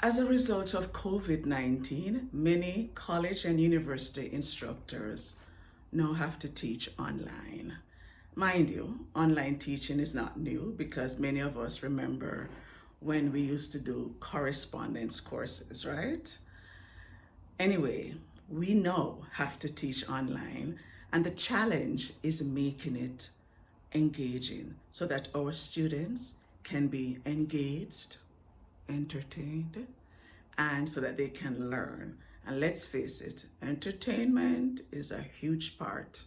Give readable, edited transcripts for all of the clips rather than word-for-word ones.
As a result of COVID-19, many college and university instructors now have to teach online. Mind you, online teaching is not new because many of us remember when we used to do correspondence courses, right? Anyway, we now have to teach online, and the challenge is making it engaging so that our students can be engaged, entertained, and so that they can learn. And let's face it, entertainment is a huge part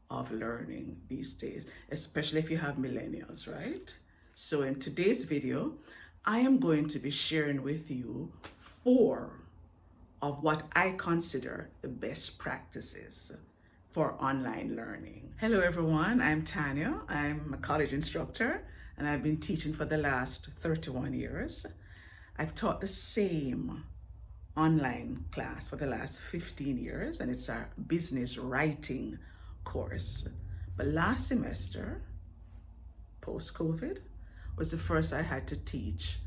of learning these days, especially if you have millennials, right? So in today's video, I am going to be sharing with you 4 of what I consider the best practices for online learning. Hello everyone, I'm Tanya. I'm a college instructor and I've been teaching for the last 31 years. I've taught the same online class for the last 15 years, and it's a business writing course. But last semester, post-COVID, was the first I had to teach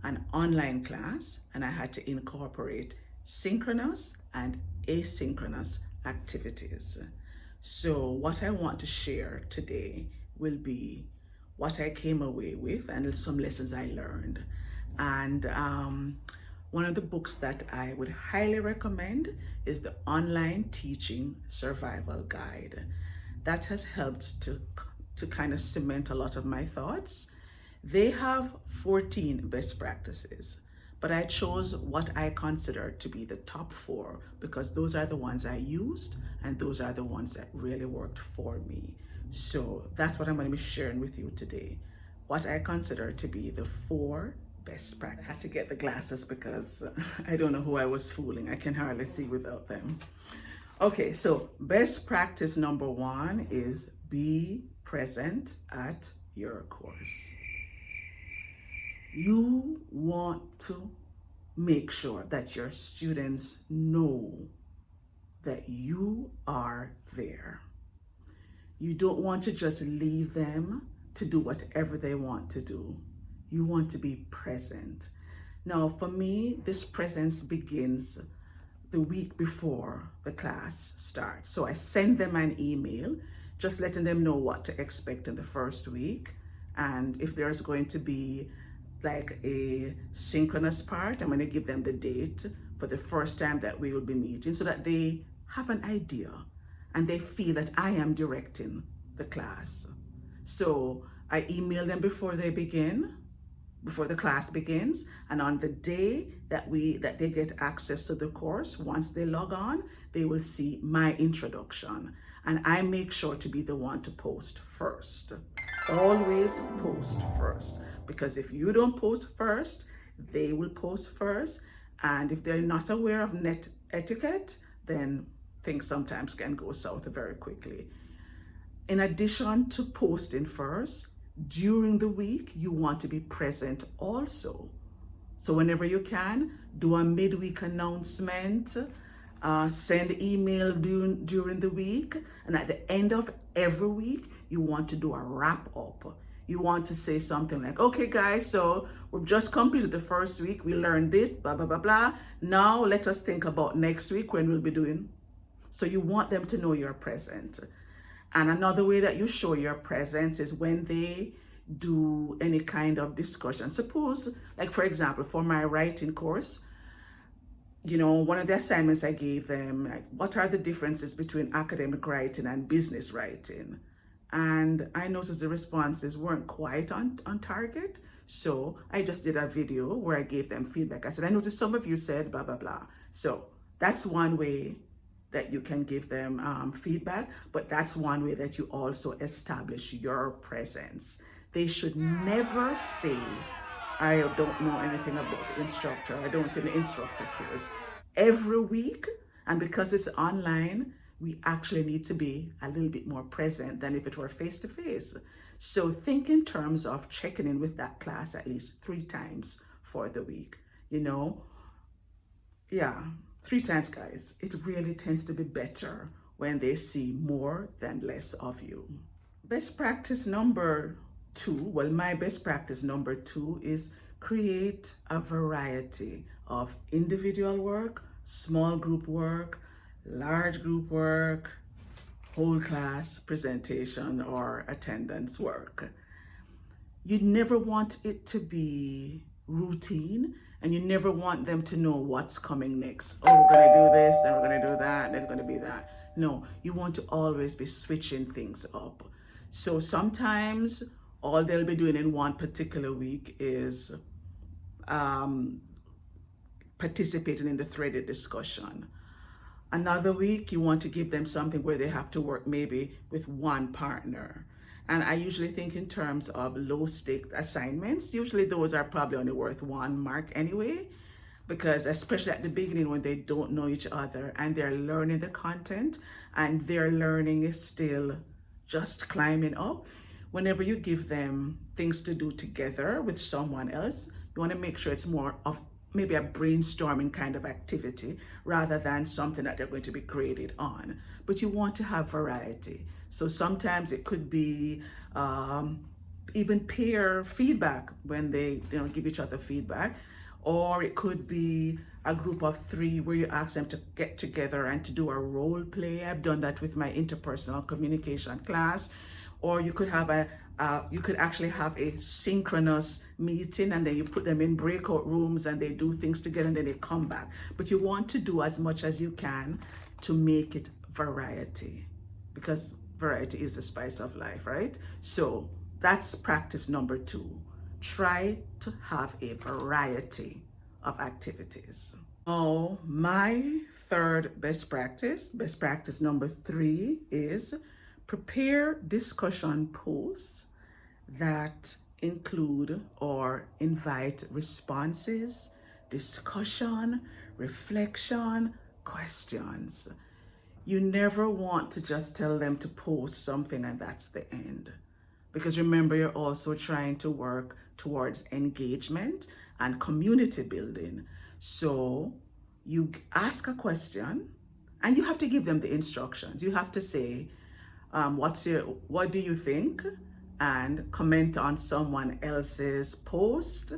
an online class, and I had to incorporate synchronous and asynchronous activities. So what I want to share today will be what I came away with and some lessons I learned. And one of the books that I would highly recommend is the Online Teaching Survival Guide. That has helped to kind of cement a lot of my thoughts. They have 14 best practices, but I chose what I consider to be the top 4 because those are the ones I used and those are the ones that really worked for me. So that's what I'm going to be sharing with you today. What I consider to be the 4 best practice. I had to get the glasses because I don't know who I was fooling. I can hardly see without them. Okay, so best practice number 1 is be present at your course. You want to make sure that your students know that you are there. You don't want to just leave them to do whatever they want to do. You want to be present. Now, for me, this presence begins the week before the class starts. So I send them an email, just letting them know what to expect in the first week. And if there's going to be like a synchronous part, I'm going to give them the date for the first time that we will be meeting so that they have an idea and they feel that I am directing the class. So I email them before they begin, before the class begins, and on the day that they get access to the course, once they log on, they will see my introduction. And I make sure to be the one to post first. Always post first, because if you don't post first, they will post first. And if they're not aware of net etiquette, then things sometimes can go south very quickly. In addition to posting first, during the week, you want to be present also. So whenever you can, do a midweek announcement, send email during the week, and at the end of every week, you want to do a wrap up. You want to say something like, okay guys, so we've just completed the first week, we learned this, blah, blah, blah, blah. Now let us think about next week when we'll be doing. So you want them to know you're present. And another way that you show your presence is when they do any kind of discussion. Suppose, like for example, for my writing course, you know, one of the assignments I gave them, like, what are the differences between academic writing and business writing? And I noticed the responses weren't quite on target. So I just did a video where I gave them feedback. I said, I noticed some of you said blah, blah, blah. So that's one way that you can give them feedback, but that's one way that you also establish your presence. They should never say, I don't know anything about the instructor. I don't think the instructor cares. Every week, and because it's online, we actually need to be a little bit more present than if it were face-to-face. So think in terms of checking in with that class at least 3 times for the week, you know? Yeah. 3 times, guys. It really tends to be better when they see more than less of you. Best practice number 2, well, my best practice number 2 is create a variety of individual work, small group work, large group work, whole class presentation or attendance work. You never want it to be routine, and you never want them to know what's coming next. Oh, we're going to do this, then we're going to do that, then it's going to be that. No, you want to always be switching things up. So sometimes all they'll be doing in one particular week is participating in the threaded discussion. Another week, you want to give them something where they have to work maybe with one partner. And I usually think in terms of low stake assignments. Usually those are probably only worth 1 mark anyway, because especially at the beginning when they don't know each other and they're learning the content and their learning is still just climbing up. Whenever you give them things to do together with someone else, you want to make sure it's more of maybe a brainstorming kind of activity rather than something that they're going to be graded on. But you want to have variety. So sometimes it could be even peer feedback when they give each other feedback, or it could be a group of 3 where you ask them to get together and to do a role play. I've done that with my interpersonal communication class. Or you could have you could actually have a synchronous meeting, and then you put them in breakout rooms and they do things together and then they come back. But you want to do as much as you can to make it variety, because variety is the spice of life, right? So that's practice number 2. Try to have a variety of activities. Oh, my third best practice number 3 is prepare discussion posts that include or invite responses, discussion, reflection, questions. You never want to just tell them to post something and that's the end. Because remember, you're also trying to work towards engagement and community building. So you ask a question and you have to give them the instructions. You have to say, what do you think? And comment on someone else's post.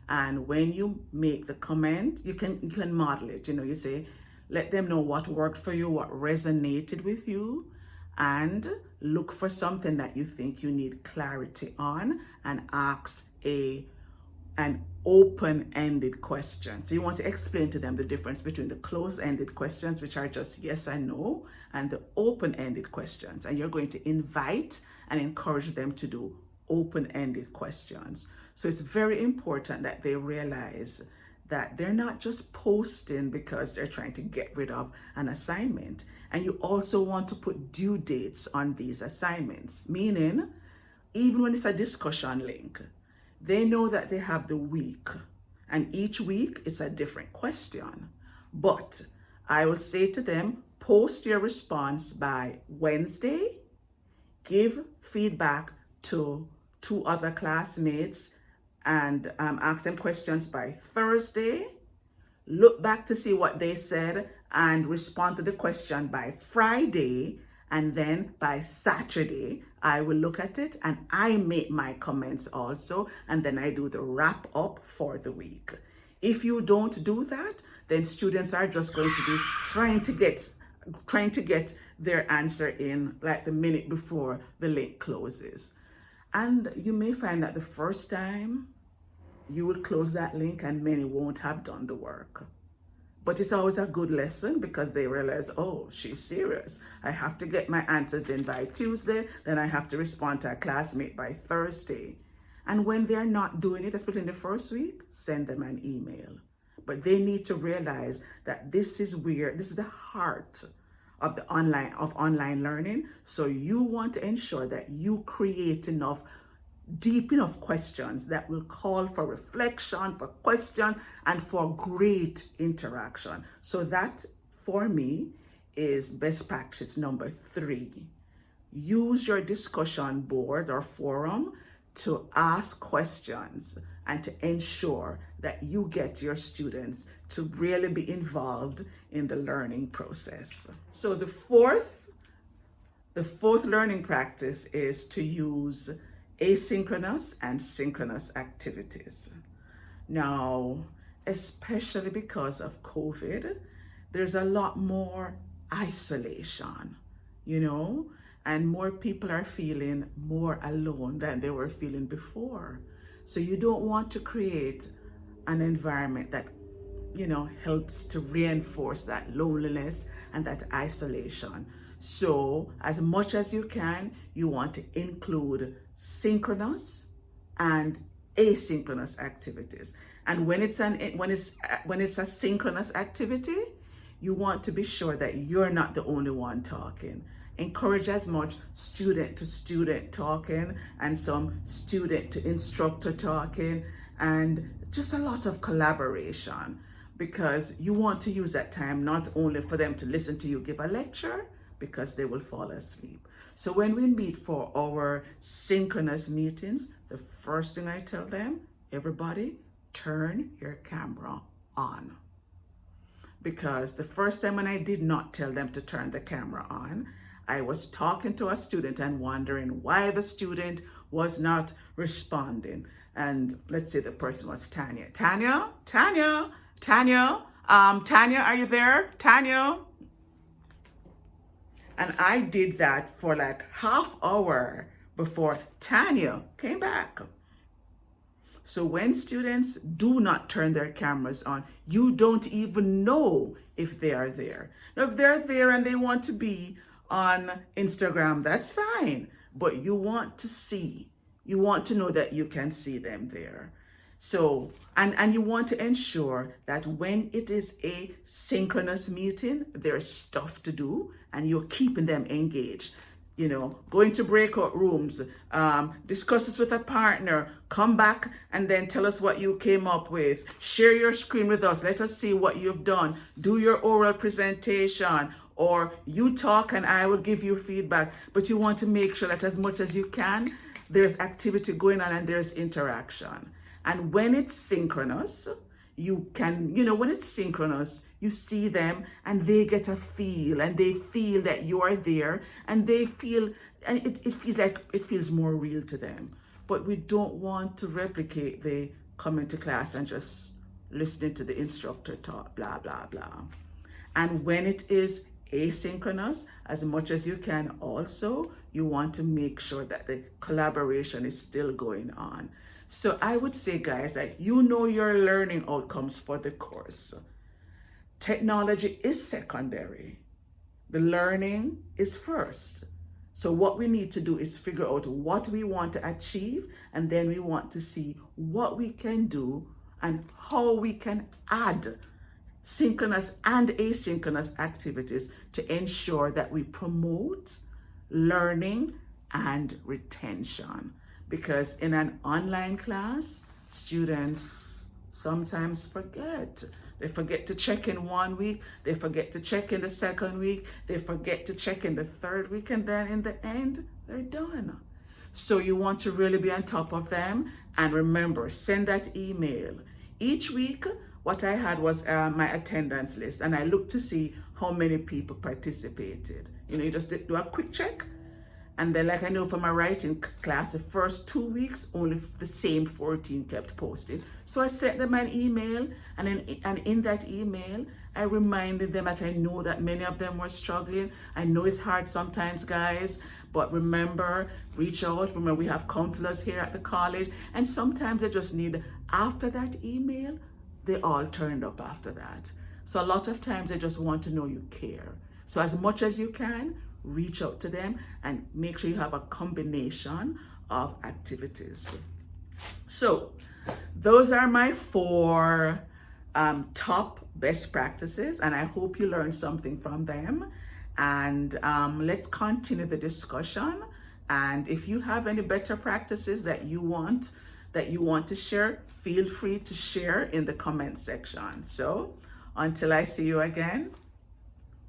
And when you make the comment, you can model it. You say, let them know what worked for you, what resonated with you, and look for something that you think you need clarity on and ask an open-ended question. So you want to explain to them the difference between the closed-ended questions, which are just yes and no, and the open-ended questions. And you're going to invite and encourage them to do open-ended questions. So it's very important that they realize that they're not just posting because they're trying to get rid of an assignment. And you also want to put due dates on these assignments, meaning even when it's a discussion link, they know that they have the week, and each week it's a different question. But I will say to them, post your response by Wednesday, give feedback to 2 other classmates, and ask them questions by Thursday, look back to see what they said and respond to the question by Friday, and then by Saturday, I will look at it and I make my comments also, and then I do the wrap up for the week. If you don't do that, then students are just going to be trying to get their answer in like the minute before the link closes. And you may find that the first time you will close that link and many won't have done the work. But it's always a good lesson because they realize, oh, she's serious. I have to get my answers in by Tuesday, then I have to respond to a classmate by Thursday. And when they're not doing it, especially in the first week, send them an email. But they need to realize that this is the heart of the online learning. So you want to ensure that you create deep enough questions that will call for reflection, for question, and for great interaction. So that, for me, is best practice number 3. Use your discussion board or forum to ask questions and to ensure that you get your students to really be involved in the learning process. So the fourth learning practice is to use asynchronous and synchronous activities. Now, especially because of COVID, there's a lot more isolation, you know, and more people are feeling more alone than they were feeling before. So you don't want to create an environment that, you know, helps to reinforce that loneliness and that isolation. So as much as you can, you want to include synchronous and asynchronous activities. And when it's a synchronous activity, you want to be sure that you're not the only one talking. Encourage as much student to student talking and some student to instructor talking, and just a lot of collaboration, because you want to use that time not only for them to listen to you give a lecture, because they will fall asleep. So when we meet for our synchronous meetings, the first thing I tell them, everybody turn your camera on. Because the first time when I did not tell them to turn the camera on, I was talking to a student and wondering why the student was not responding. And let's say the person was Tanya. Tanya, are you there? Tanya? And I did that for like half hour before Tanya came back. So when students do not turn their cameras on, you don't even know if they are there. Now, if they're there and they want to be on Instagram, that's fine. But you want to see, you want to know that you can see them there. So, and you want to ensure that when it is a synchronous meeting, there's stuff to do and you're keeping them engaged. You know, go into breakout rooms, discuss this with a partner, come back and then tell us what you came up with. Share your screen with us. Let us see what you've done. Do your oral presentation, or you talk and I will give you feedback. But you want to make sure that as much as you can, there's activity going on and there's interaction. And when it's synchronous, you can, you know, when it's synchronous, you see them and they get a feel and they feel that you are there and they feel, and it feels like, it feels more real to them. But we don't want to replicate the coming to class and just listening to the instructor talk, blah, blah, blah. And when it is asynchronous, as much as you can also, you want to make sure that the collaboration is still going on. So I would say, guys, that you know your learning outcomes for the course. Technology is secondary. The learning is first. So what we need to do is figure out what we want to achieve, and then we want to see what we can do and how we can add synchronous and asynchronous activities to ensure that we promote learning and retention. Because in an online class, students sometimes forget. They forget to check in 1 week, they forget to check in the second week, they forget to check in the third week, and then in the end, they're done. So you want to really be on top of them. And remember, send that email. Each week, what I had was my attendance list, and I looked to see how many people participated. You know, you just do a quick check. And then, like I know from my writing class, the first 2 weeks, only the same 14 kept posting. So I sent them an email, and in that email, I reminded them that I know that many of them were struggling. I know it's hard sometimes, guys, but remember, reach out. Remember, we have counselors here at the college, and sometimes they just need, after that email, they all turned up after that. So a lot of times they just want to know you care. So as much as you can, reach out to them and make sure you have a combination of activities. So those are my 4 top best practices, and I hope you learned something from them. And let's continue the discussion. And if you have any better practices that you want to share, feel free to share in the comment section. So until I see you again,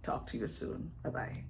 talk to you soon. Bye-bye.